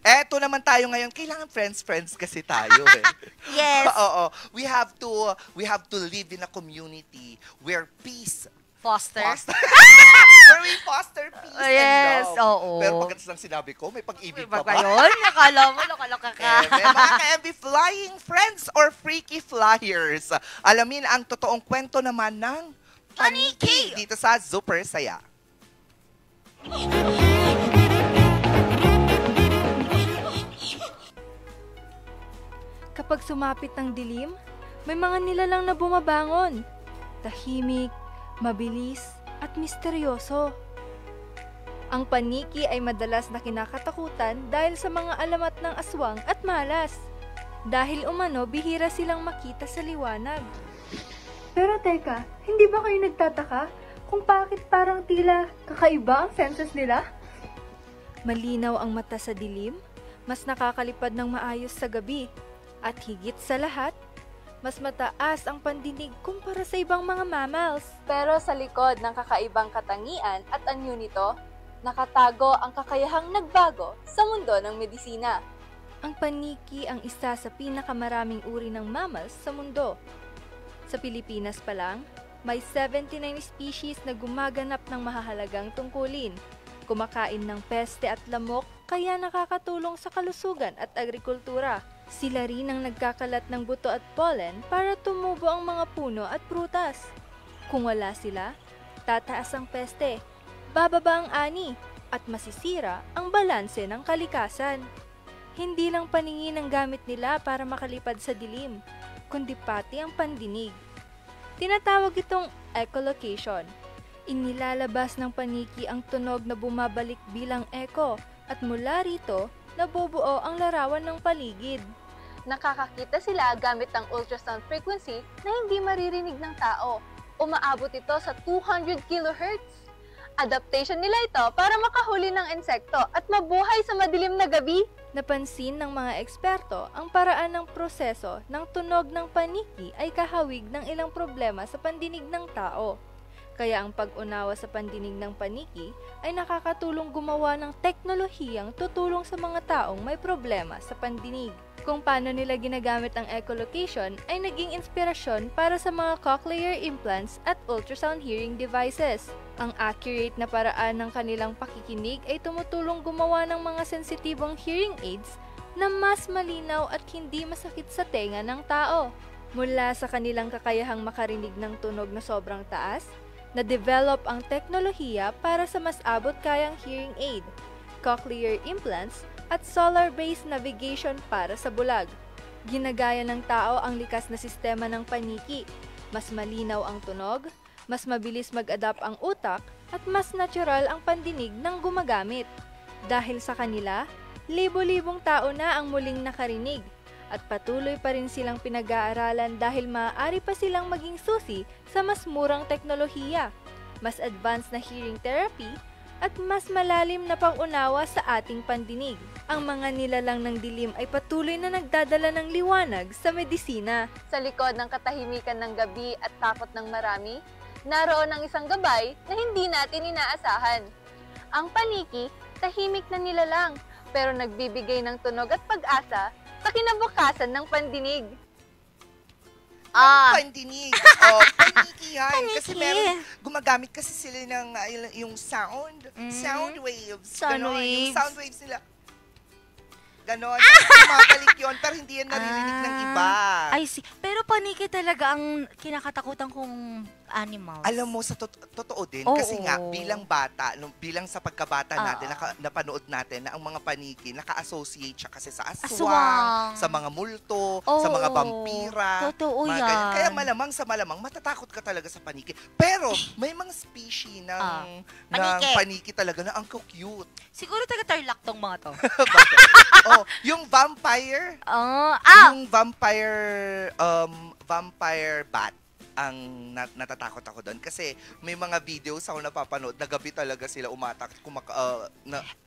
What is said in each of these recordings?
Eto naman tayo ngayon. Kailangan friends kasi tayo eh. Yes. Oo. We have to live in a community where peace Foster. where we foster peace Yes, and love. oo. Pero pagkatapos ng sinabi ko, may pag-ibig pa Ba ba? yun? Nakala mo, nakaloka ka. Mga ka-MB flying friends or freaky flyers. Alamin ang totoong kwento naman ng Paniki dito sa Super Saya. Kapag sumapit ng dilim, may mga nilalang na bumabangon. Tahimik, mabilis, at misteryoso. Ang paniki ay madalas na kinakatakutan dahil sa mga alamat ng aswang at malas. Dahil umano, bihira silang makita sa liwanag. Pero teka, hindi ba kayo nagtataka kung bakit parang tila kakaiba ang senses nila? Malinaw ang mata sa dilim, mas nakakalipad ng maayos sa gabi, at higit sa lahat, mas mataas ang pandinig kumpara sa ibang mga mammals. Pero sa likod ng kakaibang katangian at anyo nito, nakatago ang kakayahang nagbago sa mundo ng medisina. Ang paniki ang isa sa pinakamaraming uri ng mammals sa mundo. Sa Pilipinas pa lang, may 79 species na gumaganap ng mahahalagang tungkulin. Kumakain ng peste at lamok kaya nakakatulong sa kalusugan at agrikultura. Sila rin ang nagkakalat ng buto at pollen para tumubo ang mga puno at prutas. Kung wala sila, tataas ang peste, bababa ang ani, at masisira ang balanse ng kalikasan. Hindi lang paningin ang gamit nila para makalipad sa dilim, kundi pati ang pandinig. Tinatawag itong echolocation. Inilalabas ng paniki ang tunog na bumabalik bilang echo at mula rito, nabubuo ang larawan ng paligid. Nakakakita sila gamit ang ultrasound frequency na hindi maririnig ng tao. Umaabot ito sa 200 kHz. Adaptation nila ito para makahuli ng insekto at mabuhay sa madilim na gabi. Napansin ng mga eksperto ang paraan ng proseso ng tunog ng paniki ay kahawig ng ilang problema sa pandinig ng tao. Kaya ang pag-unawa sa pandinig ng paniki ay nakakatulong gumawa ng teknolohiyang tutulong sa mga taong may problema sa pandinig. Kung paano nila ginagamit ang echolocation ay naging inspirasyon para sa mga cochlear implants at ultrasound hearing devices. Ang accurate na paraan ng kanilang pakikinig ay tumutulong gumawa ng mga sensitibong hearing aids na mas malinaw at hindi masakit sa tenga ng tao. Mula sa kanilang kakayahang makarinig ng tunog na sobrang taas, na-develop ang teknolohiya para sa mas abot kayang hearing aid, cochlear implants, at solar-based navigation para sa bulag. Ginagaya ng tao ang likas na sistema ng paniki. Mas malinaw ang tunog, mas mabilis mag-adapt ang utak, at mas natural ang pandinig ng gumagamit. Dahil sa kanila, libo-libong tao na ang muling nakarinig. At patuloy pa rin silang pinag-aaralan dahil maaari pa silang maging susi sa mas murang teknolohiya, mas advanced na hearing therapy, at mas malalim na pangunawa sa ating pandinig. Ang mga nilalang ng dilim ay patuloy na nagdadala ng liwanag sa medisina. Sa likod ng katahimikan ng gabi at takot ng marami, naroon ang isang gabay na hindi natin inaasahan. Ang paniki, tahimik na nilalang, pero nagbibigay ng tunog at pag-asa sa kinabukasan ng pandinig. Pandinig. Paniki yan. Kasi meron, gumagamit kasi sila ng yung sound. Sound waves. Ganon. Yung sound waves nila. Ganon. Mabalik yun, pero hindi yan naririnig ng iba. I see. Pero paniki talaga ang kinakatakutan kong animals. Alam mo, sa totoo din, Oo. kasi nga, bilang bata, bilang sa pagkabata natin, napanood natin na ang mga paniki, naka-associate siya kasi sa aswang, sa mga multo, sa mga vampira. Totoo yan. Ganyan. Kaya malamang sa malamang, matatakot ka talaga sa paniki. Pero, may mga species ng paniki talaga na ang cute. Siguro taga-Tarlac tong mga to. Yung vampire, yung vampire bat, ang natatakot ako doon kasi may mga videos ako napapanood na gabi talaga sila umatak,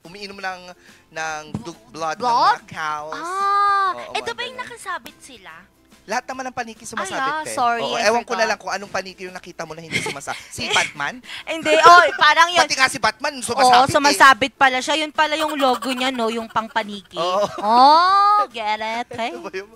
umiinom ng blood ng mga cows. Ito ba yung nakasabit sila? Lahat naman ng paniki sumasabit, sorry, Oo, I ewan ko forgot. na lang kung anong paniki yung nakita mo na hindi sumasabit. Si Batman? Hindi, parang yun. Pati nga si Batman, Oo, sumasabit sumasabit pala siya. Yun pala yung logo niya, no? Yung pang-paniki. Oo. Get it? Okay? Ano ba yun?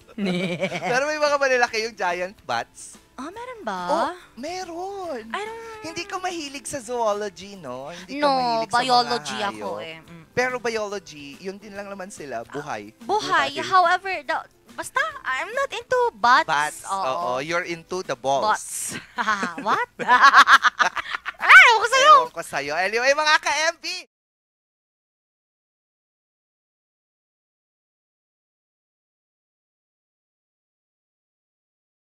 Pero may mga malalaki yung giant bats. Meron ba? Meron. I don't... Hindi ka mahilig sa zoology, no? Hindi ka No, mahilig sa biology mga ako hayop. eh. Pero biology, yun din lang naman sila, buhay. Buhay. Buhay. However, basta, I'm not into bats. Bats, oo. You're into the balls. What? Ay, ako sa'yo. Ewan ko sa'yo. Anyway, mga ka-MB,